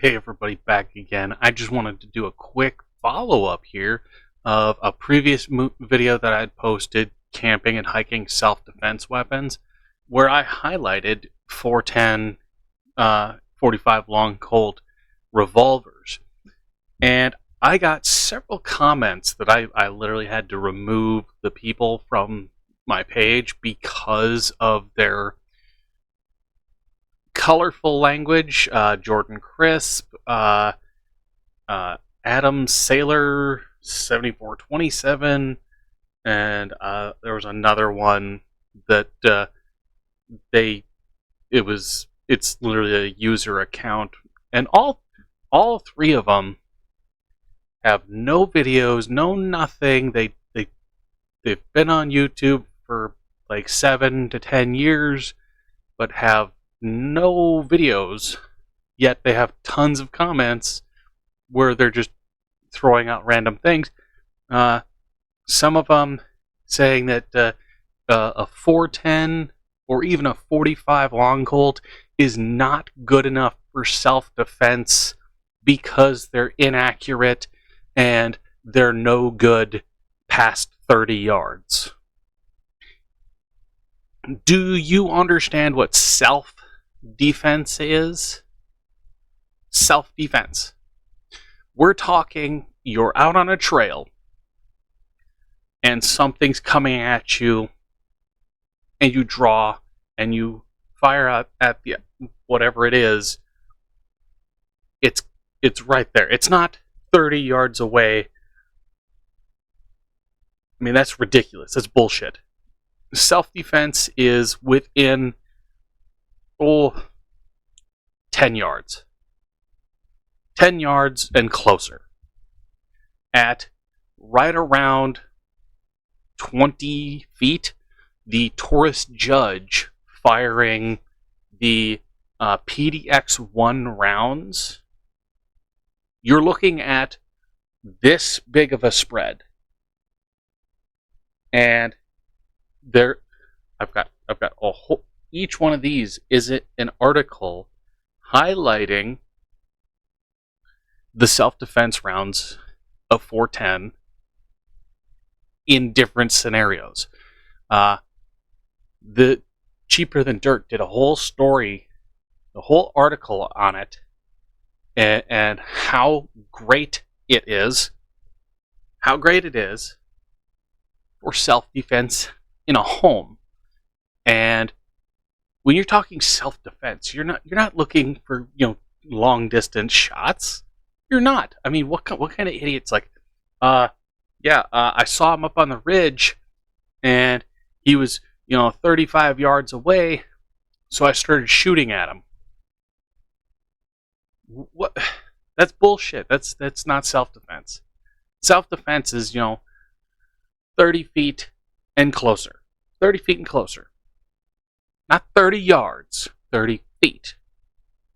Hey everybody, back again. I just wanted to do a quick follow-up here of a previous video that I had posted, camping and hiking self-defense weapons, where I highlighted 410 45 long Colt revolvers. And I got several comments that I literally had to remove the people from my page because of their colorful language. Jordan Crisp, Adam Sailor 7427, and there was another one that it's literally a user account, and all three of them have no videos, no nothing. They've been on YouTube for like 7 to 10 years, but have no videos, yet they have tons of comments where they're just throwing out random things. Some of them saying that a 410 or even a 45 long Colt is not good enough for self-defense because they're inaccurate and they're no good past 30 yards. Do you understand what self-defense is? Self-defense. We're talking, you're out on a trail and something's coming at you and you draw and you fire out at the whatever it is. It's right there. It's not 30 yards away. I mean, that's ridiculous. That's bullshit. Self-defense is within 10 yards. 10 yards and closer. At right around 20 feet, the Taurus Judge firing the PDX-1 rounds, you're looking at this big of a spread. And there, I've got a whole. Each one of these is an article highlighting the self-defense rounds of 410 in different scenarios. The Cheaper Than Dirt did a whole story, the whole article on it, and how great it is for self-defense in a home. And when you're talking self-defense, you're not looking for long distance shots. You're not. I mean, what kind of idiot's like, I saw him up on the ridge, and he was 35 yards away, so I started shooting at him. What? That's bullshit. That's not self-defense. Self-defense is 30 feet and closer. 30 feet and closer. Not 30 yards, 30 feet.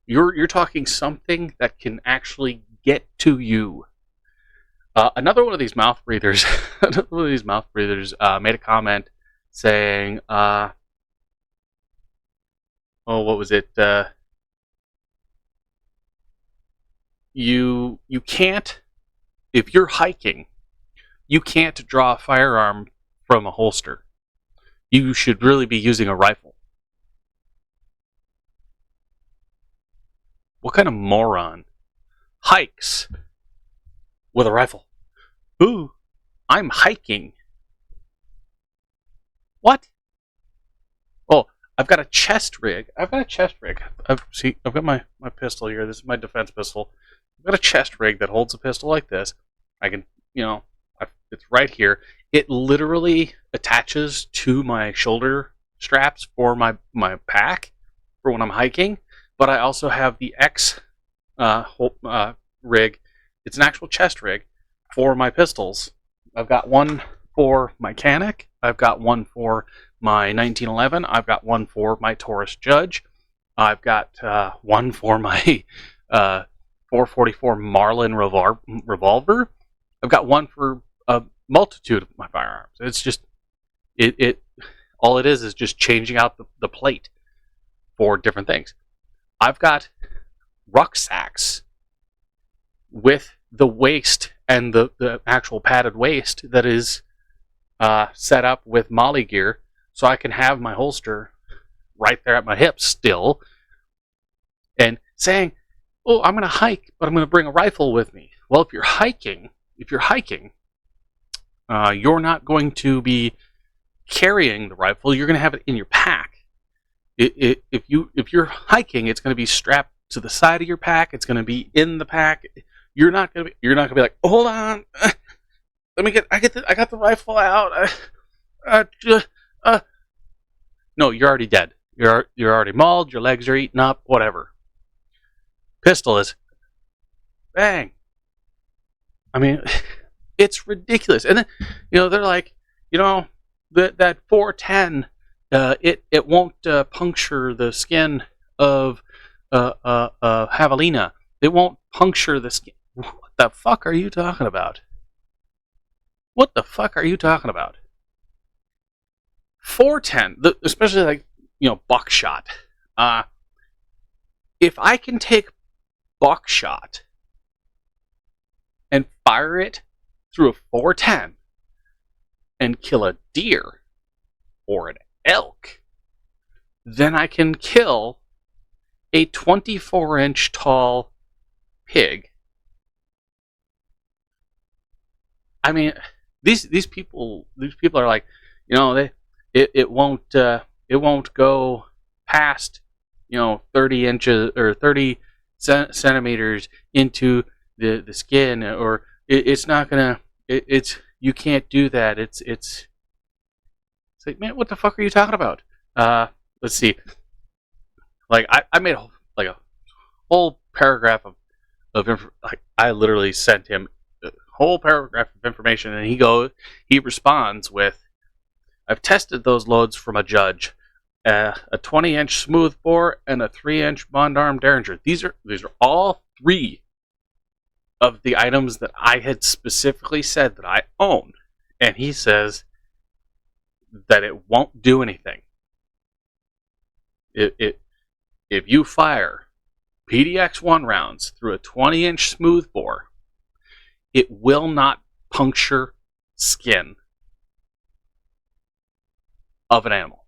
You're talking something that can actually get to you. Another one of these mouth breathers made a comment saying, what was it? You can't, if you're hiking, you can't draw a firearm from a holster. You should really be using a rifle. What kind of moron hikes with a rifle? Ooh, I'm hiking. What? Oh, I've got a chest rig. I've got my pistol here. This is my defense pistol. I've got a chest rig that holds a pistol like this. I can, it's right here. It literally attaches to my shoulder straps for my pack for when I'm hiking. But I also have the X rig. It's an actual chest rig for my pistols. I've got one for my Canic. I've got one for my 1911. I've got one for my Taurus Judge. I've got one for my 444 Marlin revolver. I've got one for a multitude of my firearms. It's just all it is just changing out the plate for different things. I've got rucksacks with the waist and the actual padded waist that is set up with Molly gear, so I can have my holster right there at my hips still, and saying, "Oh, I'm going to hike, but I'm going to bring a rifle with me." Well, if you're hiking, you're not going to be carrying the rifle. You're going to have it in your pack. If you're hiking, it's going to be strapped to the side of your pack. It's going to be in the pack. You're not going to be like, "Hold on, I got the rifle out." No, you're already dead. You're already mauled. Your legs are eaten up. Whatever. Pistol is bang. I mean, it's ridiculous. And then they're like, that 410, it won't puncture the skin of javelina. It won't puncture the skin. What the fuck are you talking about? What the fuck are you talking about? 410, especially like buckshot. If I can take buckshot and fire it through a 410 and kill a deer or an elk, then I can kill a 24-inch tall pig. I mean, these people are like, it won't go past 30 inches or 30 centimeters into the skin, or it's not gonna. You can't do that. It's like, man, what the fuck are you talking about? Let's see. Like I made a whole paragraph of I literally sent him a whole paragraph of information, and he responds with, "I've tested those loads from a judge. A 20-inch smoothbore and a 3-inch Mondarm Derringer. These are all three of the items that I had specifically said that I own." And he says that it won't do anything. If you fire PDX-1 rounds through a 20-inch smoothbore, it will not puncture skin of an animal.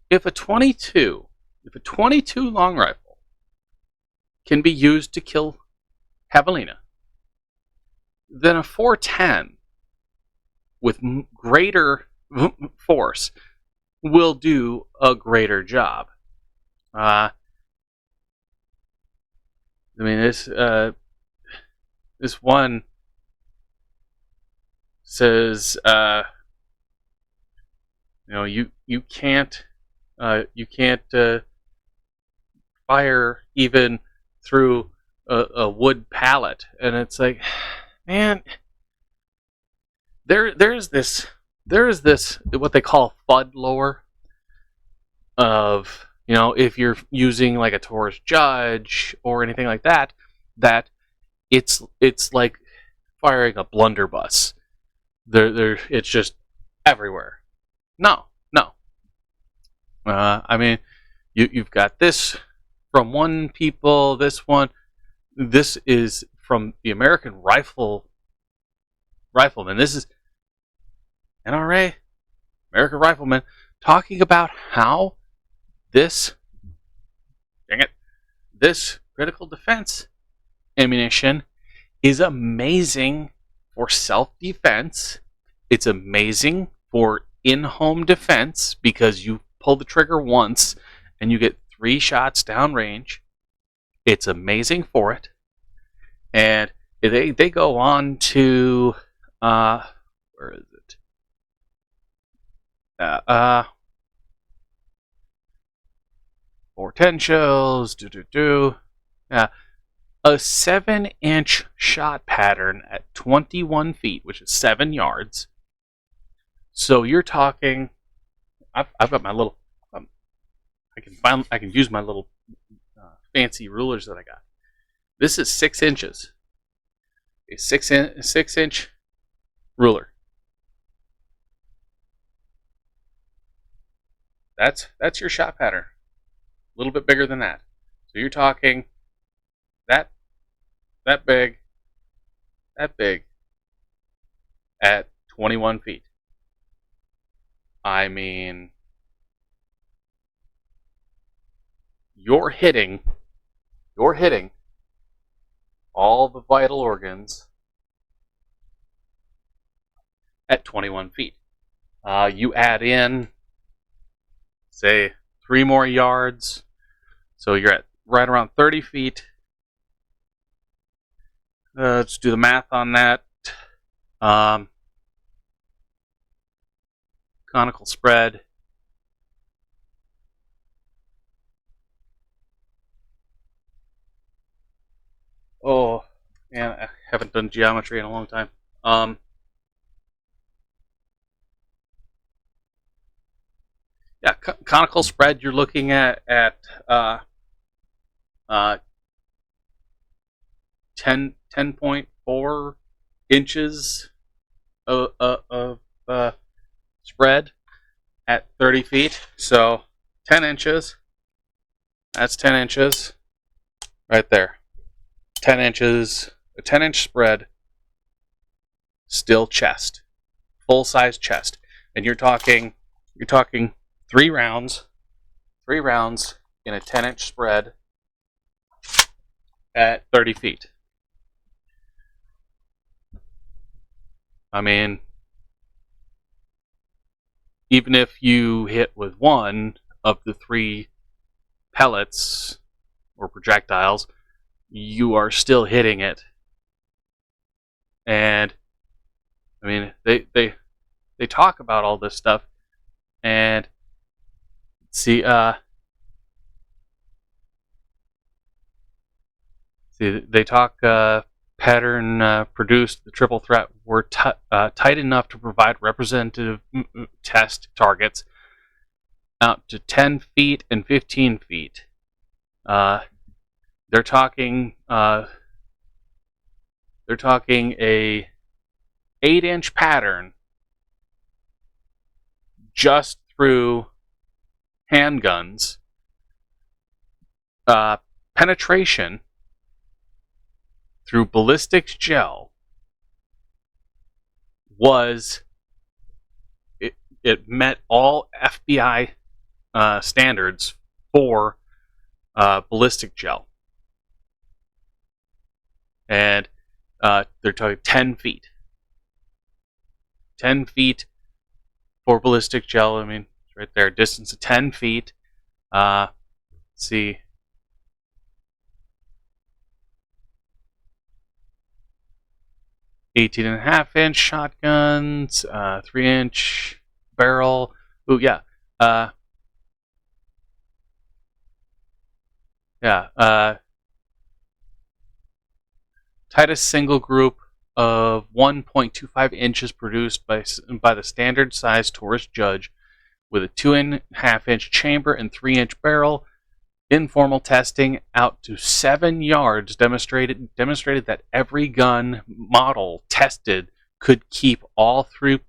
If a 22 long rifle can be used to kill javelina, then a 410 with greater force will do a greater job. I mean, this one says, you can't fire even through a wood pallet, and it's like, man, there is this what they call FUD lore of, if you're using like a Taurus Judge or anything like that, that it's like firing a blunderbuss. It's just everywhere. No. I mean, you've got this from one people. This is from the American Rifleman. This is NRA, American Rifleman, talking about how this critical defense ammunition is amazing for self-defense. It's amazing for in-home defense because you pull the trigger once and you get 3 shots downrange. It's amazing for it. And they go on to where is it? 410 shells. Yeah, a 7-inch shot pattern at 21 feet, which is 7 yards. So you're talking. I've got my little. I can use my little fancy rulers that I got. This is 6 inches. A 6-inch ruler. That's your shot pattern. A little bit bigger than that. So you're talking that big, at 21 feet. I mean, you're hitting all the vital organs at 21 feet. You add in, say, 3 more yards, so you're at right around 30 feet. Let's do the math on that. Conical spread. Oh, man, I haven't done geometry in a long time. Yeah, conical spread, you're looking at 10.4 inches of spread at 30 feet. So 10 inches. That's 10 inches right there. 10 inches, a 10-inch spread, still chest, full size chest, and you're talking 3 rounds in a 10-inch spread at 30 feet. I mean, even if you hit with one of the 3 pellets or projectiles, you are still hitting it. And I mean, they talk about all this stuff, and see, they talk pattern produced. The triple threat were tight enough to provide representative test targets out to 10 feet and 15 feet. They're talking a 8-inch pattern just through handguns. Penetration through ballistics gel was it met all FBI standards for ballistic gel, and they're talking 10 feet. 10 feet for ballistic gel. I mean, it's right there, distance of 10 feet. Let's see. 18.5-inch shotguns, 3-inch barrel. Ooh, yeah. Tightest single group of 1.25 inches produced by the standard size Taurus Judge, with a 2.5-inch chamber and 3-inch barrel. Informal testing out to 7 yards demonstrated that every gun model tested could keep all 3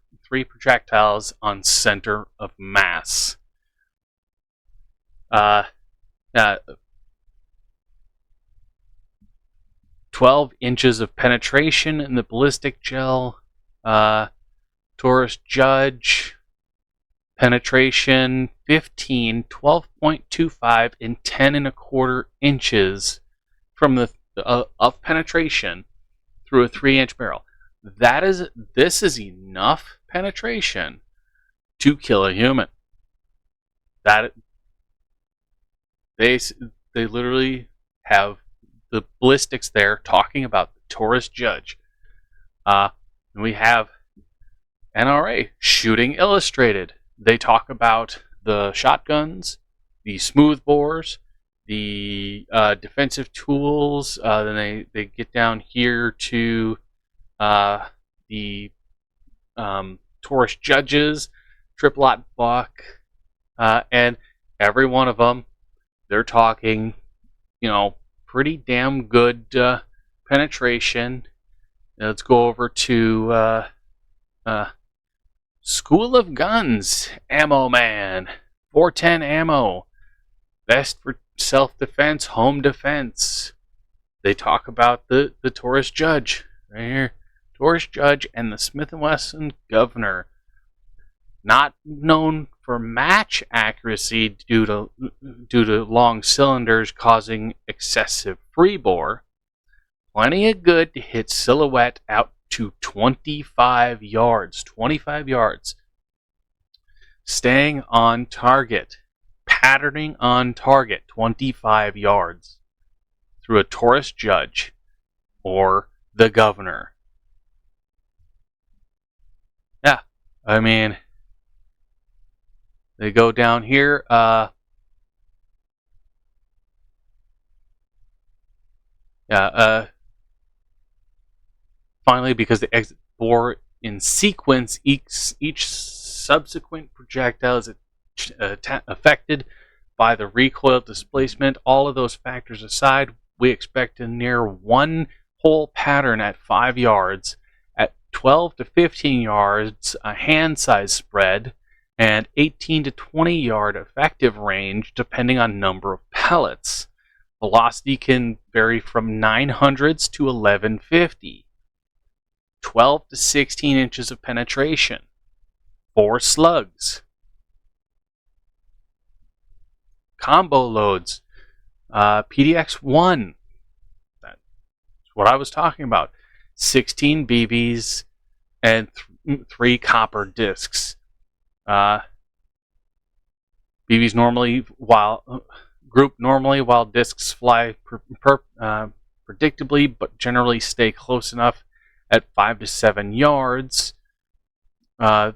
projectiles on center of mass. 12 inches of penetration in the ballistic gel. Taurus Judge penetration 15, 12.25, and 10.25 inches from the of penetration through a 3-inch barrel. This is enough penetration to kill a human. That they literally have the ballistics there talking about the Taurus Judge. And we have NRA Shooting Illustrated. They talk about the shotguns, the smooth bores, the defensive tools. Then they get down here to the Taurus Judges, Triplot Buck, and every one of them, they're talking, pretty damn good penetration. Now let's go over to School of Guns, Ammo Man, 410 ammo. best for self-defense, home defense. They talk about the Taurus Judge right here. Taurus Judge and the Smith & Wesson Governor. Not known for match accuracy due to long cylinders causing excessive freebore. Plenty of good to hit silhouette out to 25 yards. 25 yards. Staying on target. Patterning on target. 25 yards. Through a Taurus Judge or the Governor. Yeah, I mean, they go down here. Finally, because the exit bore in sequence, each subsequent projectile is affected by the recoil displacement. All of those factors aside, we expect a near one hole pattern at 5 yards, at 12 to 15 yards, a hand size spread, and 18 to 20 yard effective range depending on number of pellets. Velocity can vary from 900s to 1150. 12 to 16 inches of penetration. 4 slugs. Combo loads. PDX-1. That's what I was talking about. 16 BBs and 3 copper discs. BBs normally group normally while discs fly predictably, but generally stay close enough at 5 to 7 yards. 4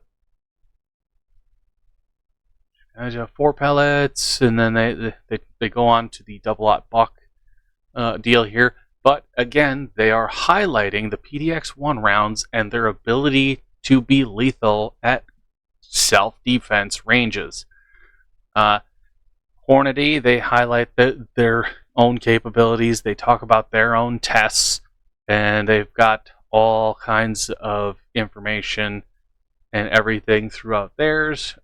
pellets, and then they go on to the double-aught buck deal here. But again, they are highlighting the PDX-1 rounds and their ability to be lethal at self-defense ranges. Hornady, they highlight their own capabilities. They talk about their own tests, and they've got all kinds of information and everything throughout theirs.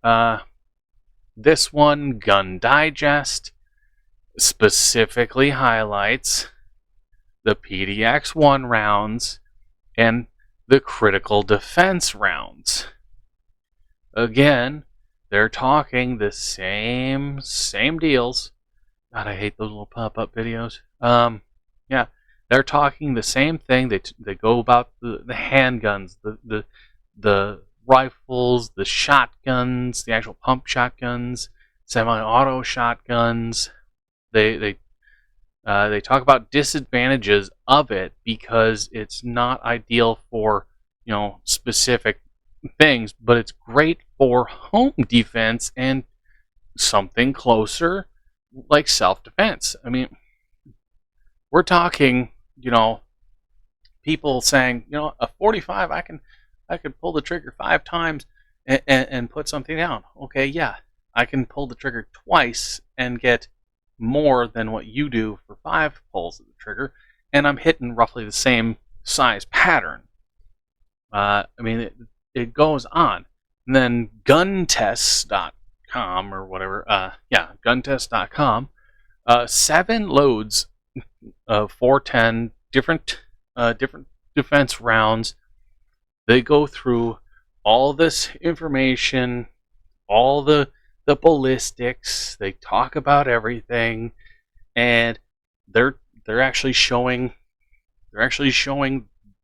This one, Gun Digest, specifically highlights the PDX-1 rounds and the critical defense rounds. Again, they're talking the same deals. God, I hate those little pop-up videos. Yeah, they're talking the same thing. They go about the handguns, the rifles, the shotguns, the actual pump shotguns, semi-auto shotguns. They talk about disadvantages of it because it's not ideal for specific things, but it's great for home defense and something closer like self-defense. I mean, we're talking, people saying, a 45, I could pull the trigger 5 times and put something down. Okay, yeah, I can pull the trigger twice and get more than what you do for 5 pulls of the trigger, and I'm hitting roughly the same size pattern. I mean, it goes on. And then guntests.com or whatever, guntests.com, 7 loads of 410 different defense rounds. They go through all this information, all the ballistics. They talk about everything, and they're actually showing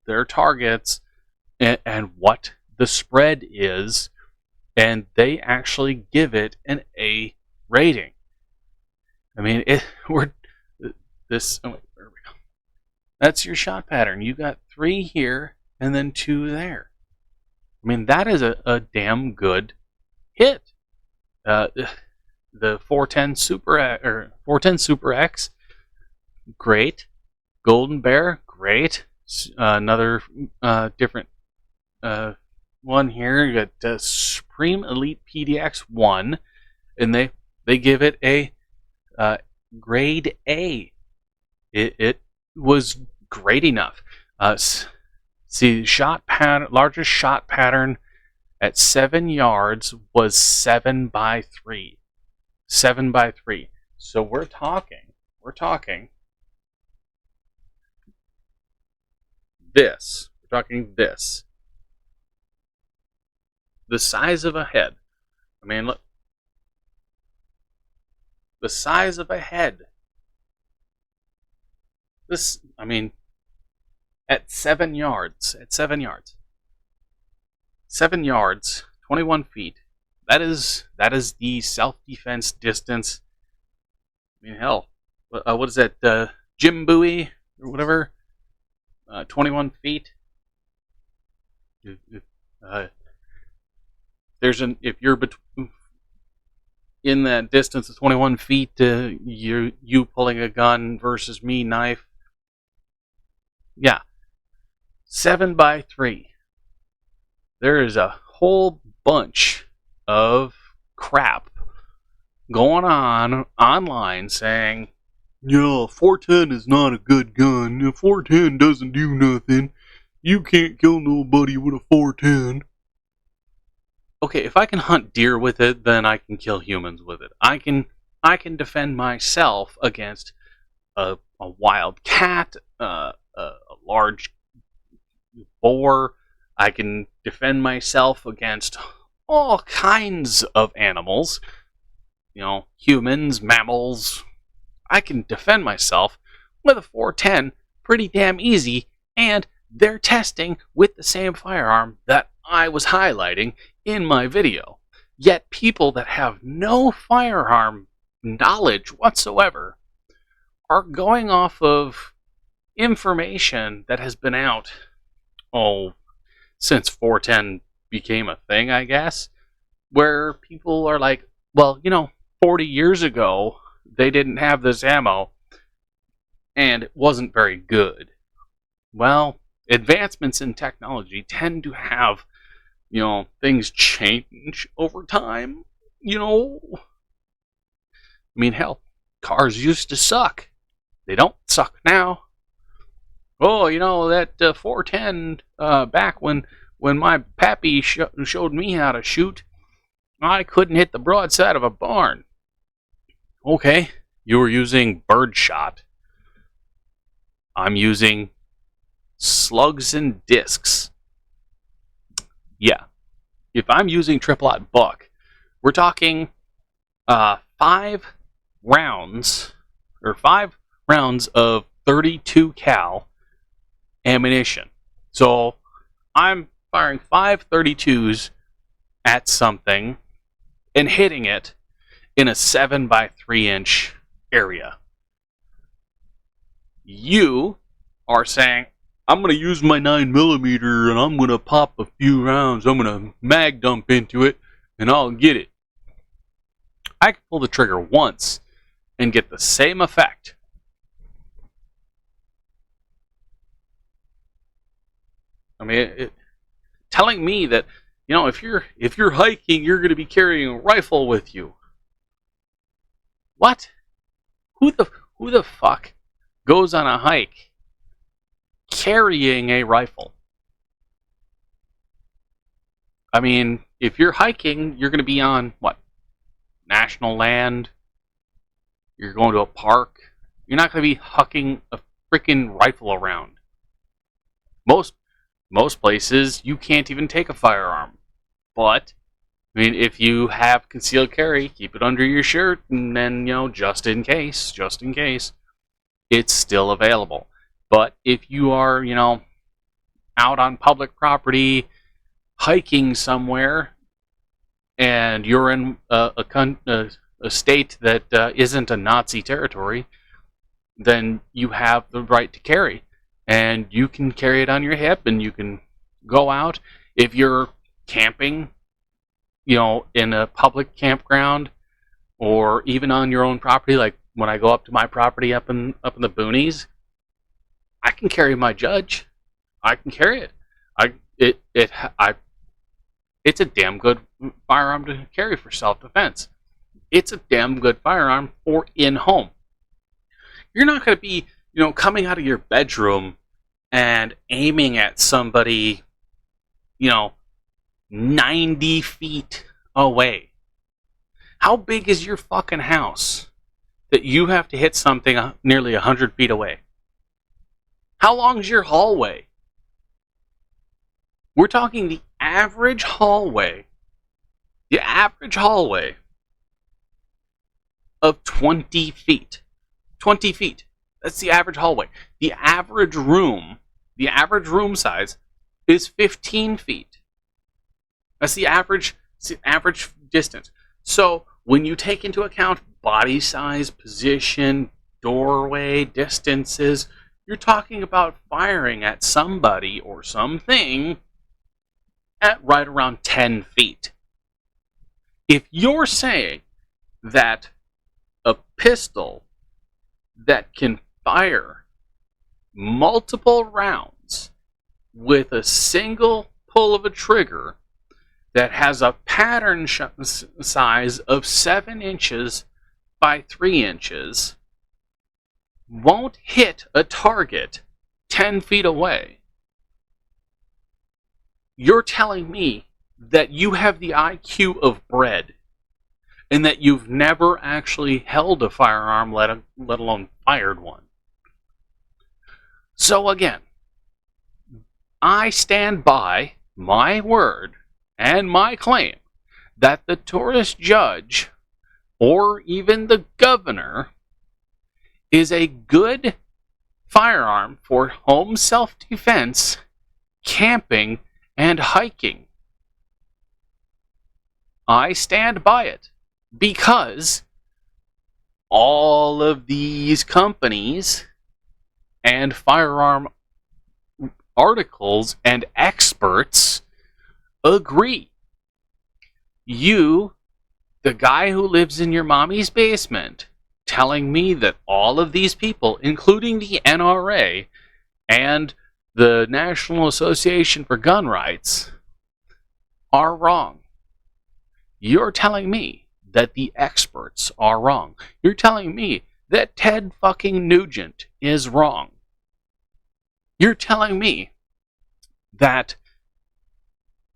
their targets and what the spread is, and they actually give it an A rating. I mean, there we go. That's your shot pattern. You got 3 here and then 2 there. I mean, that is a damn good hit. The 410 Super X, great. Golden Bear, great. Another different one here. You got Supreme Elite PDX-1, and they give it a grade A. It was great enough. See, largest shot pattern at 7 yards was 7 by 3. 7 by 3. So we're talking this. We're talking this. The size of a head. I mean, look. The size of a head. This, I mean, at 7 yards. 7 yards, 21 feet. That is the self-defense distance. I mean, hell, what is that? Jim Bowie or whatever. 21 feet. If you're in that distance of 21 feet, you pulling a gun versus me knife. Yeah, 7x3. There is a whole bunch of crap going on online saying, yeah, 410 is not a good gun. 410 doesn't do nothing. You can't kill nobody with a 410. Okay, if I can hunt deer with it, then I can kill humans with it. I can defend myself against a wild cat, a large boar. I can defend myself against all kinds of animals. You know, humans, mammals. I can defend myself with a 410 pretty damn easy, and they're testing with the same firearm that I was highlighting in my video. Yet people that have no firearm knowledge whatsoever are going off of information that has been out, since 410 became a thing, I guess, where people are like, well, 40 years ago, they didn't have this ammo, and it wasn't very good. Well, advancements in technology tend to have, things change over time, I mean, hell, cars used to suck. They don't suck now. Oh, that 410, back when my pappy showed me how to shoot, I couldn't hit the broadside of a barn. Okay, you were using birdshot. I'm using slugs and discs. Yeah, if I'm using triple-aught buck, we're talking 5 rounds of 32 cal ammunition. So I'm firing 5 32s at something and hitting it in a 7x3-inch area. You are saying, I'm going to use my 9mm and I'm going to pop a few rounds. I'm going to mag dump into it and I'll get it. I can pull the trigger once and get the same effect. I mean, telling me that, if you're hiking, you're going to be carrying a rifle with you. What? Who the fuck goes on a hike carrying a rifle? I mean, if you're hiking, you're going to be on what? National land. You're going to a park. You're not going to be hucking a freaking rifle around. Most places you can't even take a firearm. But I mean, if you have concealed carry, keep it under your shirt, and then, just in case, it's still available. But if you are, out on public property, hiking somewhere, and you're in a state that isn't a Nazi territory, then you have the right to carry. And you can carry it on your hip, and you can go out. If you're camping, in a public campground, or even on your own property, like when I go up to my property up in the boonies, I can carry my Judge. I can carry it. It's a damn good firearm to carry for self-defense. It's a damn good firearm for in-home. You're not going to be, coming out of your bedroom and aiming at somebody, 90 feet away. How big is your fucking house that you have to hit something nearly 100 feet away? How long is your hallway? We're talking the average hallway. The average hallway of 20 feet. 20 feet. That's the average hallway. The average room size is 15 feet. That's the average distance. So when you take into account body size, position, doorway, distances, you're talking about firing at somebody or something at right around 10 feet. If you're saying that a pistol that can fire multiple rounds with a single pull of a trigger that has a pattern size of 7 inches by 3 inches won't hit a target 10 feet away, you're telling me that you have the IQ of bread and that you've never actually held a firearm, let alone fired one. So again, I stand by my word and my claim that the tourist judge or even the governor is a good firearm for home self-defense, camping, and hiking. I stand by it because all of these companies and firearm articles and experts agree. You, the guy who lives in your mommy's basement, telling me that all of these people, including the NRA and the National Association for Gun Rights, are wrong. You're telling me that the experts are wrong. You're telling me that Ted fucking Nugent is wrong. You're telling me that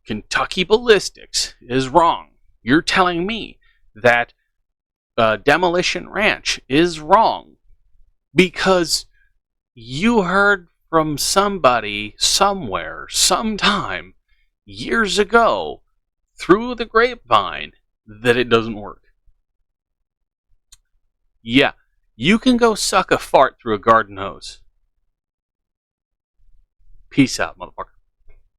Kentucky Ballistics is wrong. You're telling me that Demolition Ranch is wrong because you heard from somebody somewhere, sometime, years ago, through the grapevine, that it doesn't work. Yeah, you can go suck a fart through a garden hose. Peace out, motherfucker.